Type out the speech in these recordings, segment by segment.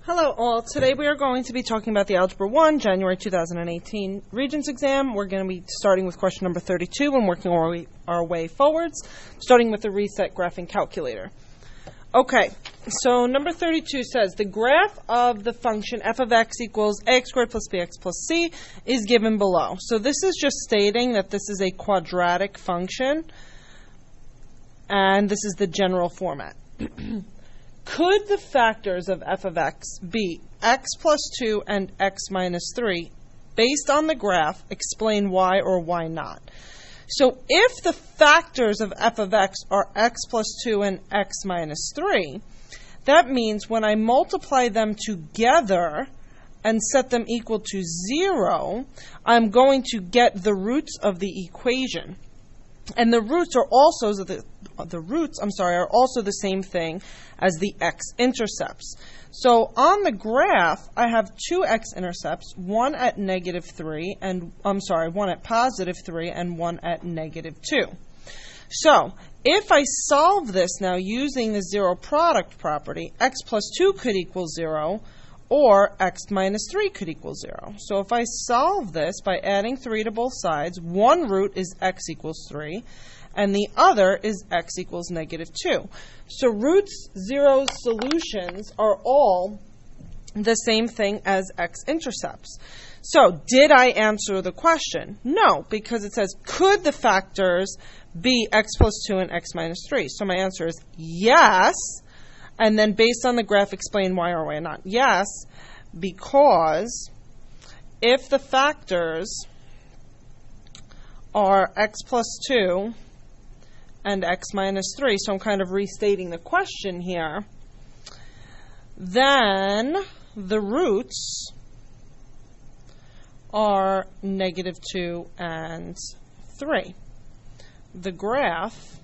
Hello all. Today we are going to be talking about the Algebra 1, January 2018 Regents Exam. We're going to be starting with question number 32 and working our way forwards, starting with the reset graphing calculator. Okay, so number 32 says the graph of the function f of x equals ax squared plus bx plus c is given below. So this is just stating that this is a quadratic function, and this is the general format. Could the factors of f of x be x plus 2 and x minus 3? Based on the graph, explain why or why not. So if the factors of f of x are x plus 2 and x minus 3, that means when I multiply them together and set them equal to 0, I'm going to get the roots of the equation. And the roots are also are also the same thing as the x-intercepts. So on the graph, I have two x-intercepts, one at negative 3, and one at positive 3, and one at negative 2. So if I solve this now using the zero product property, x plus 2 could equal 0, or x minus 3 could equal 0. So if I solve this by adding 3 to both sides, one root is x equals 3, and the other is x equals negative 2. So roots, zeros, solutions are all the same thing as x-intercepts. So did I answer the question? No, because it says, could the factors be x plus 2 and x minus 3? So my answer is yes. And then based on the graph, explain why or why not. Yes, because if the factors are x plus 2 and x minus 3, so I'm kind of restating the question here, then the roots are negative 2 and 3. The graph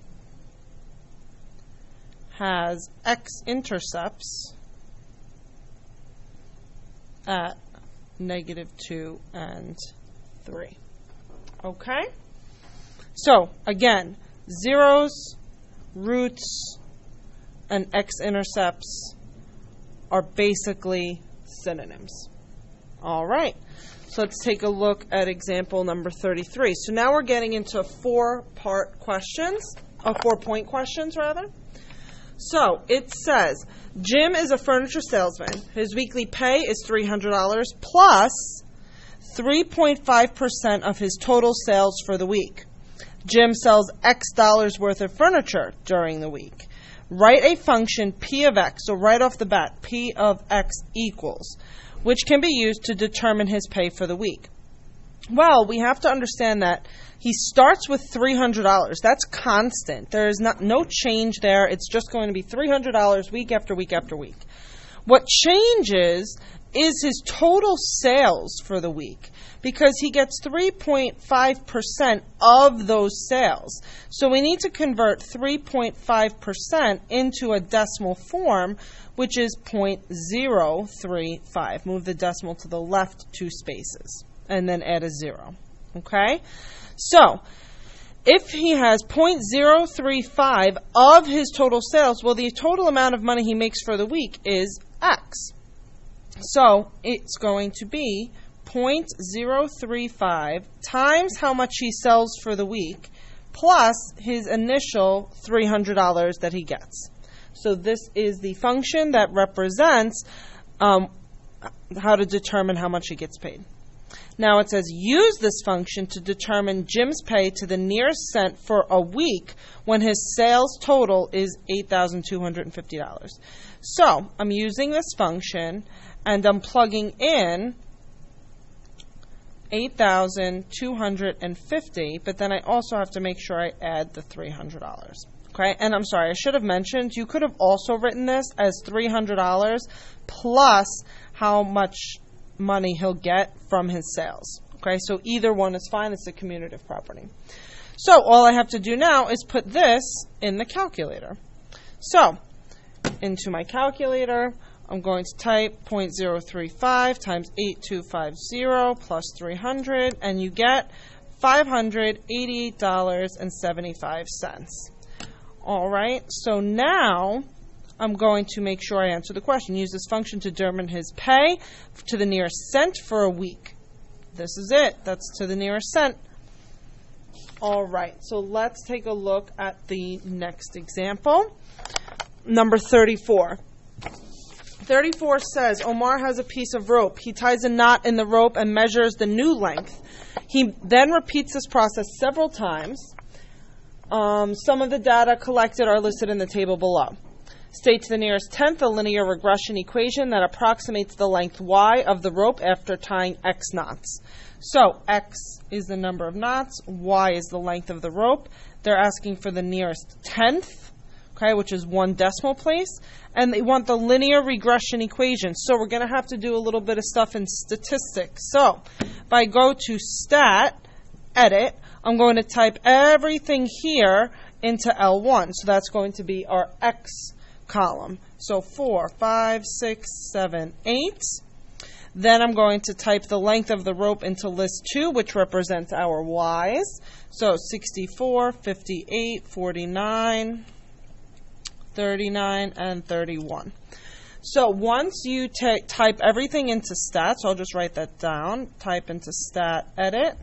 has x-intercepts at negative 2 and 3. Okay? So, again, zeros, roots, and x-intercepts are basically synonyms. All right. So let's take a look at example number 33. So now we're getting into four-point questions, rather. So it says, Jim is a furniture salesman. His weekly pay is $300 plus 3.5% of his total sales for the week. Jim sells X dollars worth of furniture during the week. Write a function P of X, so right off the bat, P of X equals, which can be used to determine his pay for the week. Well, we have to understand that he starts with $300. That's constant. There is no change there. It's just going to be $300 week after week after week. What changes is his total sales for the week, because he gets 3.5% of those sales. So we need to convert 3.5% into a decimal form, which is 0.035. Move the decimal to the left 2 spaces, and then add a 0. Okay? So, if he has 0.035 of his total sales, well, the total amount of money he makes for the week is X. So, it's going to be 0.035 times how much he sells for the week plus his initial $300 that he gets. So this is the function that represents how to determine how much he gets paid. Now it says use this function to determine Jim's pay to the nearest cent for a week when his sales total is $8,250. So I'm using this function and I'm plugging in 8,250, but then I also have to make sure I add the $300. Okay, and I'm sorry, I should have mentioned, you could have also written this as $300 plus how much money he'll get from his sales. Okay, so either one is fine. It's a commutative property. So all I have to do now is put this in the calculator. So into my calculator, I'm going to type 0.035 times 8250 plus 300, and you get $588.75. All right, so now I'm going to make sure I answer the question. Use this function to determine his pay to the nearest cent for a week. This is it. That's to the nearest cent. All right, so let's take a look at the next example. Number 34. 34 says, Omar has a piece of rope. He ties a knot in the rope and measures the new length. He then repeats this process several times. Some of the data collected are listed in the table below. State to the nearest tenth a linear regression equation that approximates the length y of the rope after tying x knots. So x is the number of knots, y is the length of the rope. They're asking for the nearest tenth, okay, which is 1 decimal place, and they want the linear regression equation. So we're going to have to do a little bit of stuff in statistics. So if I go to stat, edit, I'm going to type everything here into L1. So that's going to be our x column. So 4, 5, 6, 7, 8. Then I'm going to type the length of the rope into list 2, which represents our y's. So 64, 58, 49, 39, and 31. So once you type everything into stat, so I'll just write that down, type into stat, edit.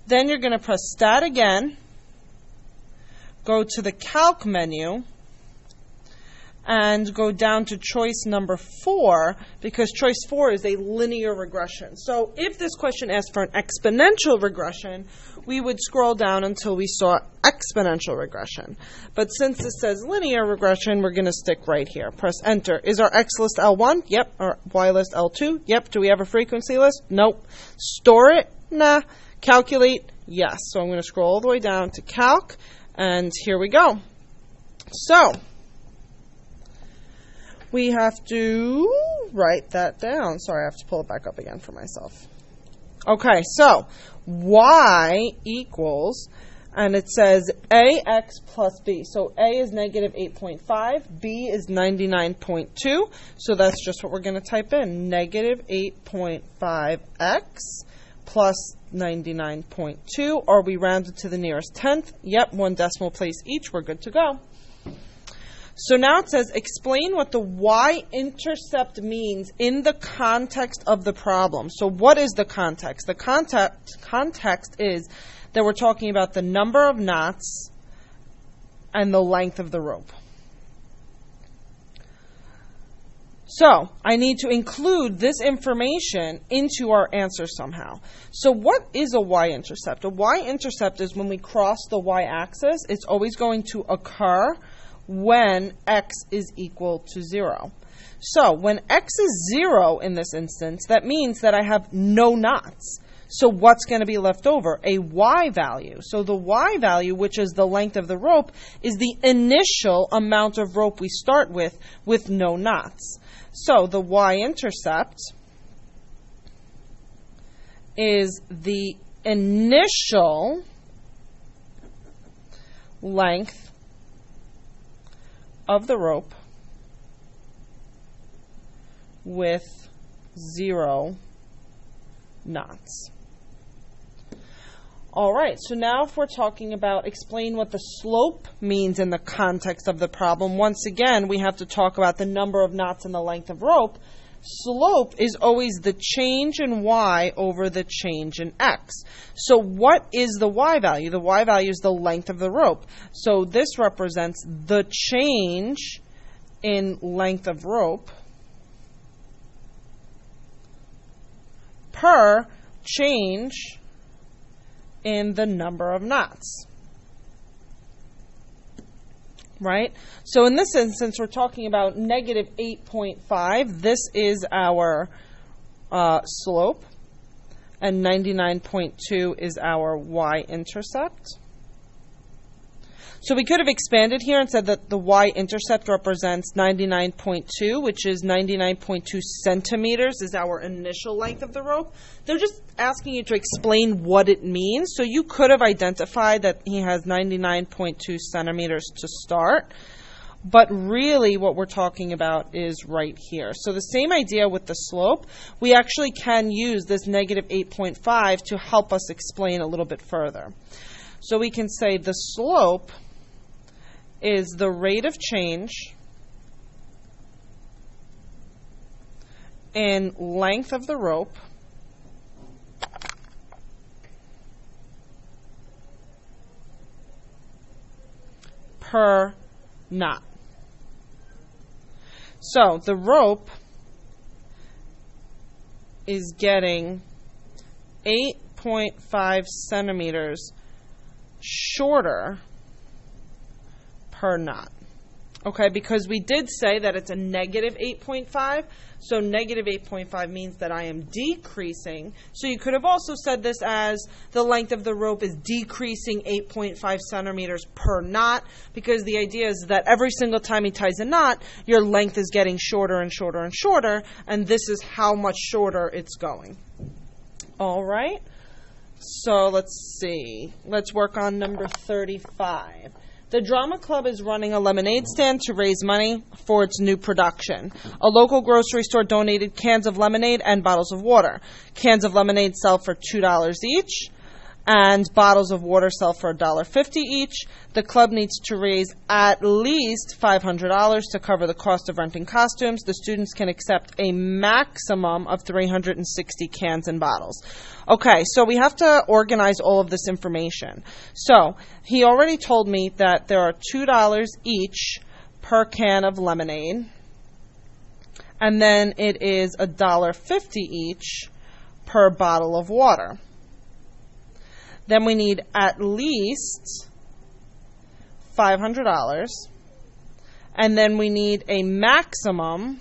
Then you're going to press stat again, go to the calc menu, and go down to choice number 4, because choice 4 is a linear regression. So if this question asked for an exponential regression, we would scroll down until we saw exponential regression. But since it says linear regression, we're going to stick right here. Press enter. Is our x list L1? Yep. Our y list L2? Yep. Do we have a frequency list? Nope. Store it? Nah. Calculate? Yes. So I'm going to scroll all the way down to calc, and here we go. So we have to write that down. Sorry, I have to pull it back up again for myself. Okay, so y equals, and it says ax plus b. So a is negative 8.5, b is 99.2. So that's just what we're going to type in, negative 8.5x plus 99.2. Are we rounded to the nearest tenth? Yep, 1 decimal place each. We're good to go. So now it says, explain what the y-intercept means in the context of the problem. So what is the context? The context is that we're talking about the number of knots and the length of the rope. So I need to include this information into our answer somehow. So what is a y-intercept? A y-intercept is when we cross the y-axis, it's always going to occur when x is equal to 0. So when x is 0 in this instance, that means that I have no knots. So what's going to be left over? A y value. So the y value, which is the length of the rope, is the initial amount of rope we start with no knots. So the y-intercept is the initial length of the rope with 0 knots. All right, so now if we're talking about explain what the slope means in the context of the problem, once again, we have to talk about the number of knots and the length of rope. Slope is always the change in y over the change in x. So what is the y value? The y value is the length of the rope. So this represents the change in length of rope per change in the number of knots. Right? So in this instance, we're talking about negative 8.5. This is our slope, and 99.2 is our y-intercept. So we could have expanded here and said that the y-intercept represents 99.2, which is 99.2 centimeters is our initial length of the rope. They're just asking you to explain what it means. So you could have identified that he has 99.2 centimeters to start. But really what we're talking about is right here. So the same idea with the slope. We actually can use this negative 8.5 to help us explain a little bit further. So we can say the slope is the rate of change in length of the rope per knot. So the rope is getting 8.5 centimeters shorter per knot. Okay, because we did say that it's a negative 8.5, so negative 8.5 means that I am decreasing. So you could have also said this as the length of the rope is decreasing 8.5 centimeters per knot, because the idea is that every single time he ties a knot, your length is getting shorter and shorter and shorter, and this is how much shorter it's going. All right, so let's see. Let's work on number 35. The drama club is running a lemonade stand to raise money for its new production. A local grocery store donated cans of lemonade and bottles of water. Cans of lemonade sell for $2 each, and bottles of water sell for $1.50 each. The club needs to raise at least $500 to cover the cost of renting costumes. The students can accept a maximum of 360 cans and bottles. Okay, so we have to organize all of this information. So he already told me that there are $2 each per can of lemonade, and then it is $1.50 each per bottle of water. Then we need at least $500, and then we need a maximum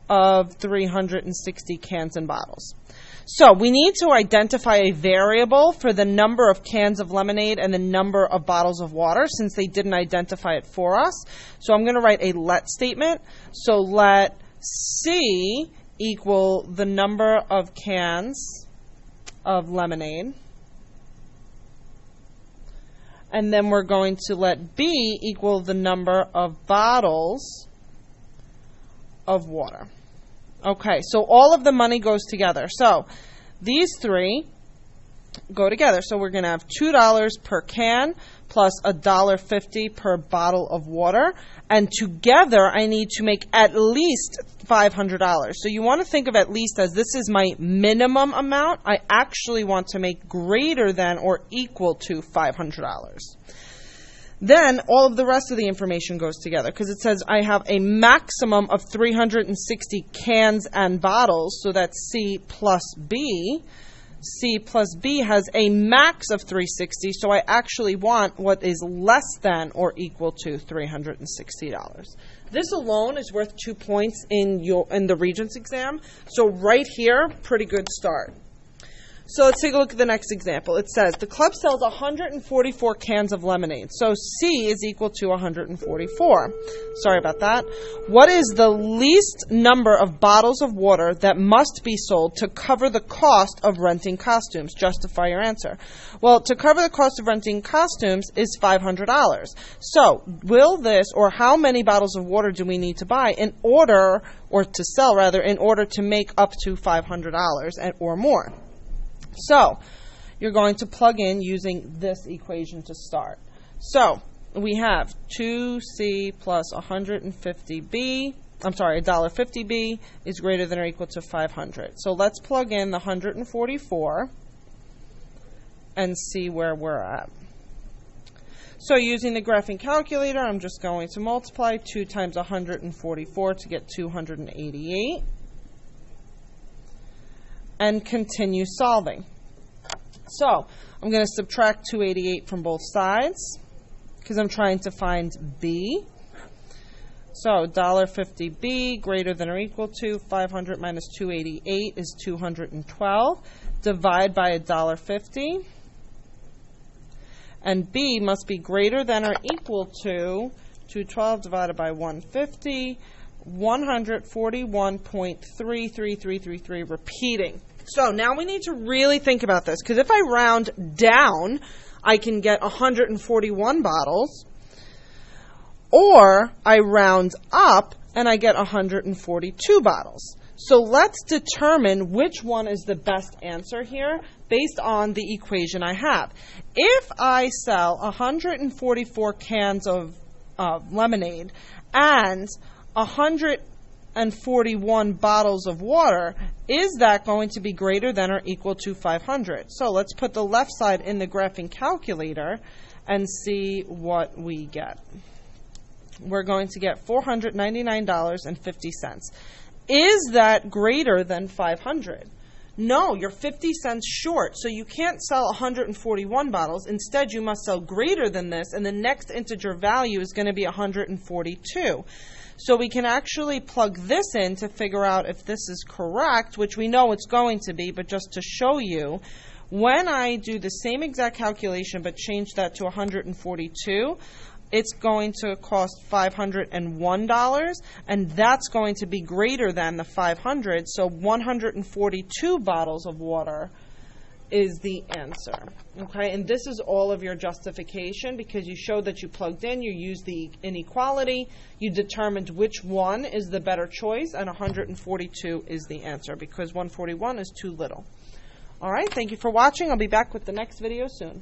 of 360 cans and bottles. So we need to identify a variable for the number of cans of lemonade and the number of bottles of water, since they didn't identify it for us. So I'm going to write a let statement. So let C equal the number of cans of lemonade. And then we're going to let B equal the number of bottles of water. Okay, so all of the money goes together. So these three go together. So we're going to have $2 per can plus $1.50 per bottle of water. And together I need to make at least $500. So you want to think of at least as this is my minimum amount. I actually want to make greater than or equal to $500. Then all of the rest of the information goes together, because it says I have a maximum of 360 cans and bottles, so that's C plus B. C plus B has a max of 360, so I actually want what is less than or equal to $360. This alone is worth 2 points in the Regents exam, so right here, pretty good start. So let's take a look at the next example. It says the club sells 144 cans of lemonade. So C is equal to 144. Sorry about that. What is the least number of bottles of water that must be sold to cover the cost of renting costumes? Justify your answer. Well, to cover the cost of renting costumes is $500. So will this, or how many bottles of water do we need to buy in order, or to sell rather, in order to make up to $500 or more? So you're going to plug in using this equation to start. So we have 2C plus 150B, $1.50B is greater than or equal to 500. So let's plug in the 144 and see where we're at. So using the graphing calculator, I'm just going to multiply 2 times 144 to get 288. And continue solving. So I'm going to subtract 288 from both sides because I'm trying to find B. So $1.50B greater than or equal to 500 minus 288 is 212. Divide by $1.50. And B must be greater than or equal to 212 divided by 150, 141.33333, repeating. So now we need to really think about this, because if I round down, I can get 141 bottles, or I round up and I get 142 bottles. So let's determine which one is the best answer here based on the equation I have. If I sell 144 cans of lemonade and 141 bottles of water, is that going to be greater than or equal to 500? So let's put the left side in the graphing calculator and see what we get. We're going to get $499.50. Is that greater than 500? No, you're 50 cents short, so you can't sell 141 bottles. Instead, you must sell greater than this, and the next integer value is going to be 142. So we can actually plug this in to figure out if this is correct, which we know it's going to be, but just to show you, when I do the same exact calculation but change that to 142, it's going to cost $501, and that's going to be greater than the 500, so 142 bottles of water is the answer. Okay, and this is all of your justification because you showed that you plugged in, you used the inequality, you determined which one is the better choice, and 142 is the answer because 141 is too little. All right, thank you for watching. I'll be back with the next video soon.